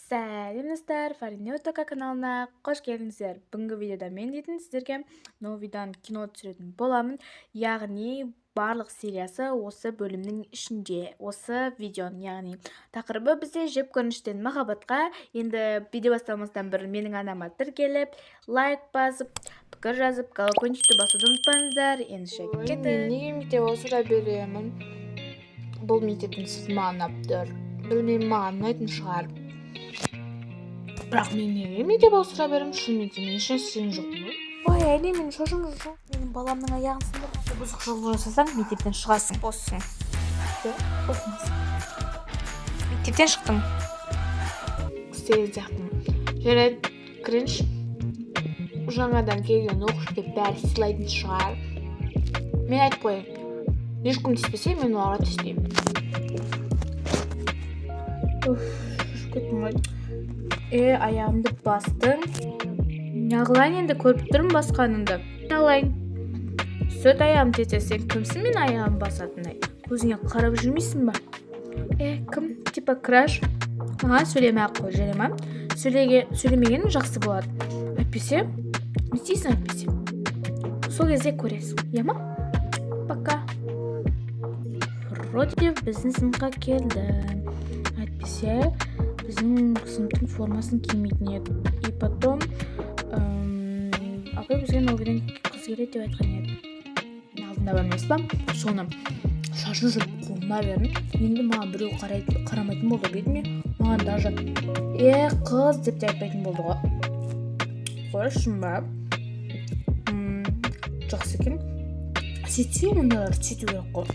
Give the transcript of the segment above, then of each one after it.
Сәлем достар, Фарина Отока каналына қош келдіңіздер. Бүгінгі видеода мен сіздерге новый видеодан кино түсіретін боламын. Яғни барлық сериясы осы бөлімнің ішінде, осы видеоның, яғни тақырыбы бізде жеп көрініштен махаббатқа. Енді видео басталмастан бір менің анама тіркеліп, лайк басып, пікір жазып, колокольчикті басуды ұмытпаңыздар. Ендеше кетті. Мен неге мектеп ауыстыра беремін? Бұл мектептің сіз маған тұр. Білмеймін, маған ұнайтын шығар. Бірақ мен неге мектеп ауыстыра беремін? Шын мектебін ешне істеген жоқпын. Ой, әйли, мен шошым жоқ. Менің баламның аяғын сындырып, бұзықшылық жасасаң, мектептен шығасың. Боссын. Мектептен шықтым. Істеген сияқтымын. Жарайды, кірінші. Жаңадан келген оқушыға бәрі сыйлайтын шығар. Мен айтып қояйын. Ешкім тиіспесе, мен оларға тиіспеймін. Шошып кеттім ғой. Аяғымды бастың. Неғылайын, енді көріп тұрмын басқаныңды. Неғылайын. Сөт аяғым тете, сен кімсің мен аяғым басатындай? Көзіңе қарап жүрмейсің ба? Кім? Типа краш? Маған сөйлеме-ақ қой, жарай ма? Сөйлемеген жақсы болады. Әйтпесе, не істейсің әйтпесе? Сол кезде көресің, иә ма? Пока. Вроде біздің сыныпқа келді. Әйтпесе, біздің сыныптың формасын кимейтін еді. И потом апай бізге новыйдан қыз келеді деп айтқан еді. Алдында бар емес па? Соны шашын жүріп қолына бердім. Енді маған біреу қарамайтын болды, бетіме. Маған даже қыз деп те айтпайтын болды ғой. Қойшын ба? Жақсы екен. Сөйтсе, ондайлар сөйту керек қой.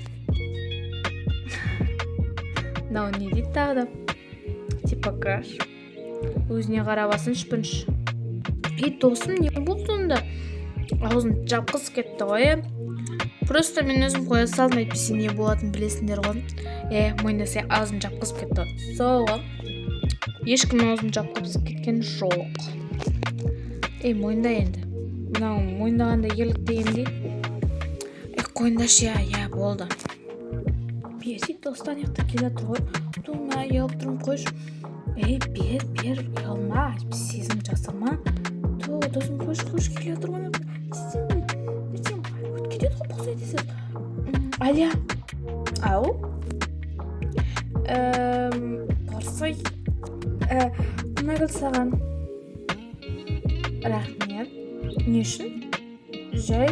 Мынау не дейді тағы да? Типа краш. Өзіне қарабасын шпінші. Досым не болды сонда? Аузын жапқысы кетті ғой. Просто мен өзім қоя салдым, әйтпесе не болатын білесіңдер ғой. Мойындаса аузын жапқызып кетті. Сол ғой. Ешкім аузын жапқызып кеткен жоқ. Мойында енді. Мынау мойындағанда ерлік дегенде. Қойындашы, я болды. Берсек достан яқты келе тұр ғой. Тұма, еліп тұрым қойш. Бер, ұялма, сезім жасырма. Досым қойш келе тұр ғой. Берсем, өткедеді ғой бұқса етесіз. Аля, ау? Барсай, ұнағыл саған. Рахмет. Не үшін? Жай.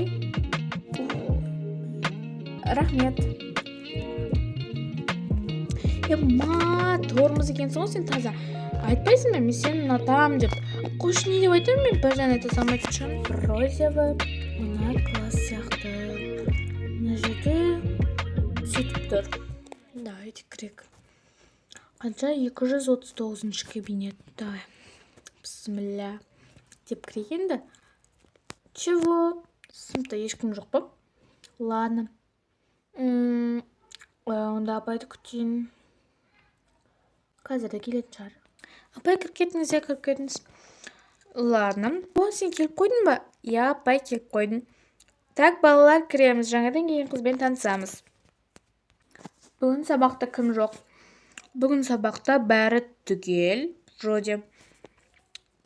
Рахмет. Тормыз екенсің ғой сен таза. Айтпайсың ба, мен сені ұнатамын деп. Қойшы не деп айтамын мен бірден айта салмайтын шығармын. Розева, мына класс сияқты. Мына жерде сөйтіп тұр. Давайте кірек. Қанша 239 кабинет. Давай. Бісміллә. Деп кірегенді. Чего? Сыныпта ешкім жоқ па? Ладно. Онда апайды күтейін. Қазір де келетін шығар. Апай кіріп кетіңіз. Ладно. Сен келіп қойдың ба? Апай келіп қойдың. Так, балалар, кіреміз. Жаңадан кейін қызбен танысамыз. Бүгін сабақта кім жоқ? Бүгін сабақта бәрі түгел. Вроде.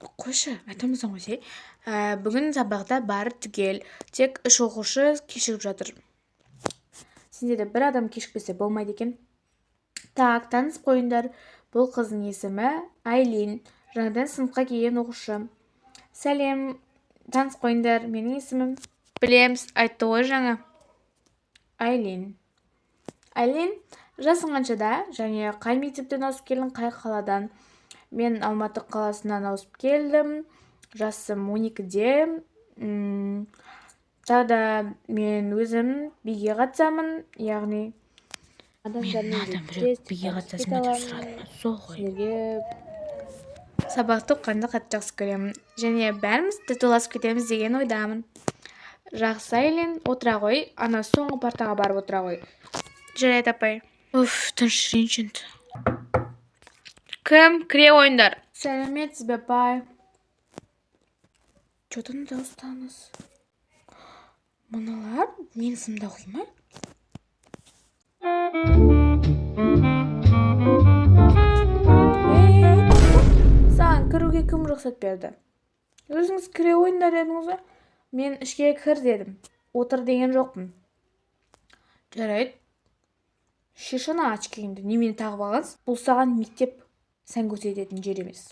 Қойшы, айтамыздан қойсай. Бүгін сабақта бәрі түгел. Тек 3 оқушы кешігіп жатыр. Сенде де бір адам кешікпесе болмайды екен. Так, танысып қойыңдар. Бұл қыздың есімі Айлин. Жаңадан сыныпқа келген оқушы. Сәлем, танысып қойыңдар. Менің есімім. Білеміз, айтты ғой жаңа. Айлин, жасың қаншада? Және қай мектептен ауысып келдің, қай қаладан? Мен Алматы қаласынан ауысып келдім. Жасым 12-де. Тағы да мен өзім биге қатысамын, яғни Мен адам біреу биге қатысасың ба деп сұрадым. Сол ғой. Сабақты оққанды қатты жақсы көремін. Және бәріміз татуласып кетеміз деген ойдамын. Жақсы, Айлин, отыра ғой. Ана соңғы партаға барып отыра ғой. Жарайды, апай. Тыныштырайыншы енді. Кім? Кіре ойындар. Сәлеметсіз бе, апай? Жодан дауыстаңыз. Мыналар менің сынымда оқи ма? кім рұқсат берді? Өзіңіз кіре ойында дедіңіз ғой. Мен ішке кір дедім. Отыр деген жоқпын. Жарайды. Шешін ач киімді. Немені тағып алғансыз? Бұл саған мектеп сән көрсететін жер емес.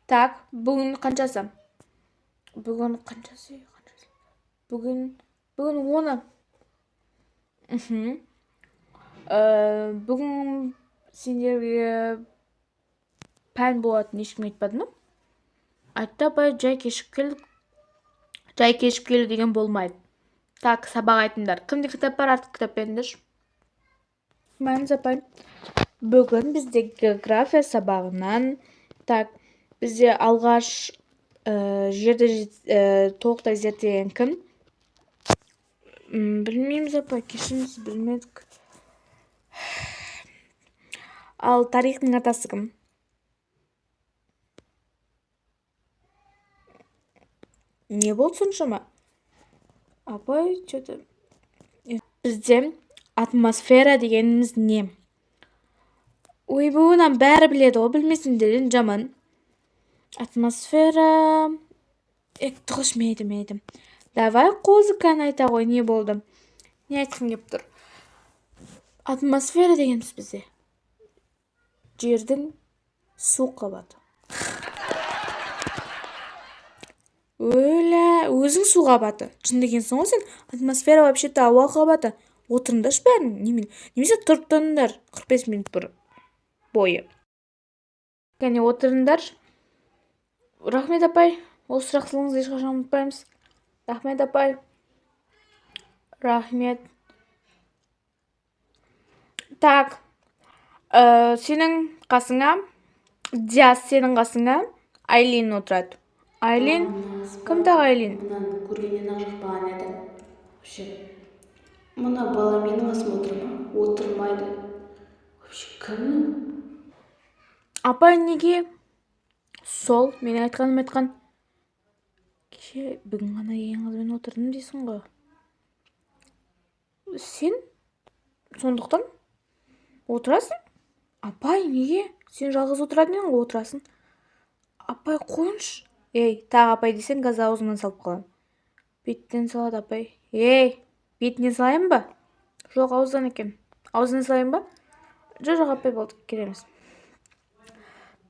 Так, бүгін қаншасы? Бүгін қаншасы? Бүгін 10. Бүгін сендерге пән болатын ешкім айтпады ма? Айтты апай, жай кешіп келдік. Жай кешіп келу деген болмайды. Так, сабақ айтыңдар. Кімде кітап бар, артық кітап беріңдерші. Мәніз апай, бүгін бізде география сабағынан, так, бізде алғаш жерді толықтай зерттеген кім? Білмейміз апай, кешіріңіз, білмедік. Ал тарихтың атасы кім? Не болды соншама? Апай, что-то... Бізде атмосфера дегеніміз не? Ой, бұнан бәрі біледі ғой, білмесіндерін жаман. Атмосфера... Тұғыш мейді. Давай қозыкан айта ғой, не болды? Не айтқым кеп тұр? Атмосфера дегеніміз бізде. Жердің су қабаты. Өлә, өзің су қабаты. Шын дегенсің ғой сен? Атмосфера вообще-то ауа қабаты. Отырыңдаршы бәрін. Немесе тұрып тұрыңдар 45 минут бойы. Кәне отырыңдар. Рахмет апай. Осы жақсылығыңызды ешқашан ұмытпаймыз. Рахмет апай. Рахмет. Так. Сенің қасыңа, Диас сенің қасыңа Айлин отырады. Айлин? Кім тағы Айлин? Мұнан көргеннен ақ жақпаған еді. Вообще, мұна бала менің қасыма отыр ма? Отырмайды. Вообще, кім? Апай, неге? Сол, менің айтқан. Кеше бүгін ғана ең қызбен отырдым дейсің ғой. Сен? Сондықтан? Отырасың? Апай, неге? Сен жалғыз отыратын ең ғой, отырасың. Апай, қойыншы. Ей, тағы апай десең, газ аузыңнан салып қалам. Беттен салады апай. Ей, бетінен салайын ба? Жоқ, ауыздан екен. Аузынан салайын ба? Жоқ, апай болды, кереміз.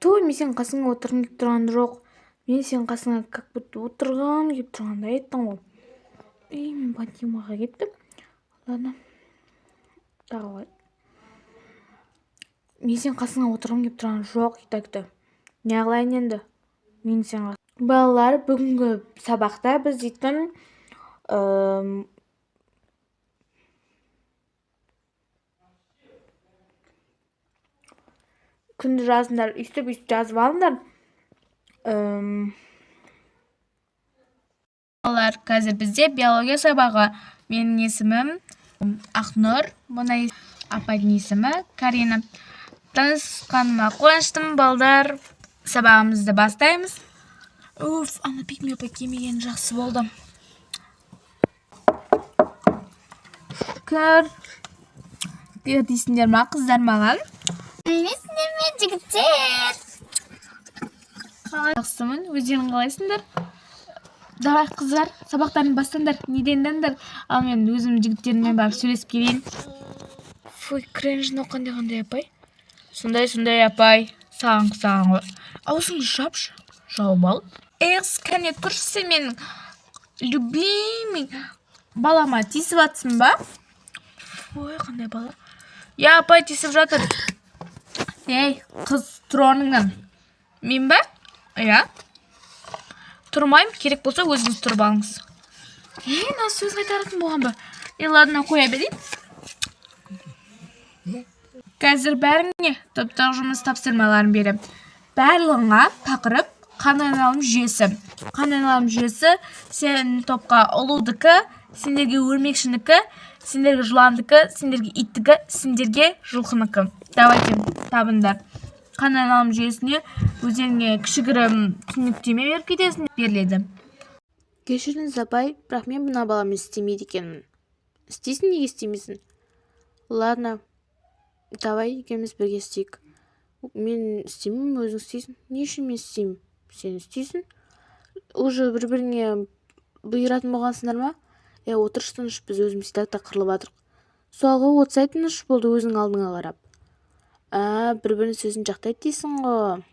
Той, мен сен қасыңа отырғым кеп тұрған жоқ. Мен сен қасыңа как будто отырғым кеп тұрғанда еттің ғой. Ей, мен Батимаға кеттім. Ладно. Тағы ғой. Мен сен қасыңа отырғым кеп тұрған жоқ, итакты. Не қылайын енді? Мен сен балалар, бүгінгі сабақта біз дейтін күнді жазыңдар, үстіп жазып алыңдар. Балалар, қазір бізде биология сабағы. Менің есімім Ақнұр, мұна апайдың есімі Карина. Танысқаныма қуаныштым, балалар. Сабағымызды бастаймыз. Уф, ана пикме апай келмеген жақсы болды. Шүкір. Дейсіңдер ма, қыздар маған? Білмейсіңдер ме, жігіттер? Жақсымын, өздерің қалайсыңдар? Давай, қыздар, сабақтарын бастаңдар, недендіңдер? Ал мен өзім жігіттеріммен барып сөйлесіп келейін. Фуй, кренжін оққандай қандай апай? Сондай апай, саған ғой. Аузыңды жапшы, жауып ал. Кәне тұршы, сен менің любимый балама тиісіп атсың ба? Ой, қандай бала. Я, апай, тиісіп жатыр. Ей, қыз, тұр орныңнан. Мен ба? Я. Тұрмайым, керек болса өзіңіз тұрып алыңыз. На сөз қайтаратын болған ба? Ладно, қоя берейін. Қазір бәріңе топтағы жұмыс тапсырмаларын берем. Барлығыңа тақырып қан айналым жүйесі. Қан айналым жүйесі сен топқа ұлудікі, сендерге өрмекшінікі, сендерге жыландікі, сендерге иттікі, сендерге жылқыныкі. Давайте табындар. Қан айналым жүйесіне өздеріңе кішігірім түсініктеме беріп кетесің беріледі. Кешіріңіз апай, бірақ мен мына баламен істемейді екенмін. Істейсің, неге істемейсің? Ладно, давай екеуміз бірге істейік. Мен істемеймін, өзің істейсің. Не үшін мен істеймін? Сен істейсің. Уже бір-біріңе бұйыратын болғансыңдар ма? Отыршы тыныш, біз өзіміз тақта қырылып жатырық. Суалға отсай тыныш болды өзің алдыңа қарап. Бір-бірінің сөзін жақтайды дейсің ғой.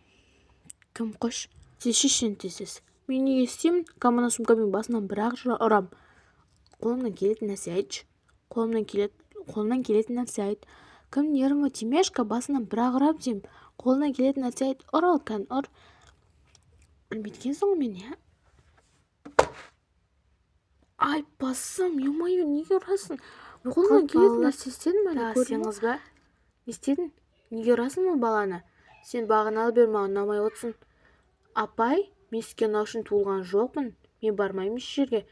Кім қош? Сіз шешен тезсіз. Мен неге істеймін? Камана сумкамен басынан бір-ақ ұрам. Қолымнан келетін нәрсе айтшы. Қолымнан келетін нәрсе айт. Кім нервы темешка, басынан бір-ақ ұрам деймін. Қолынан келетін нәрсе айт. Ұр алкан, ұр. Білметкенсің ғой мен, Ай, басым, ё-моё, неге ұрасың? Қолынан келетін нәрсе істедің бе? Сеніңіз ба? Не істедің? Неге ұрасың бұл баланы? Сен бағыналы бер, маған ұнамай отсың. Апай, мен сізге ұнау үшін туылған жоқпын. Мен бармаймын еш жерге.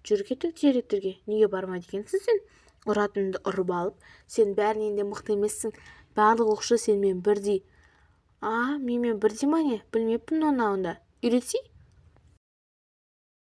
Жүр кеттік директорге. Неге бармайды екенсің сен? Ұратыныңды ұрып алып, сен бәрінен де мықты емессің. Барлық оқушы сенімен бірдей. Менімен бірдей ма не? Білмеппін оны онда. Үйретсей?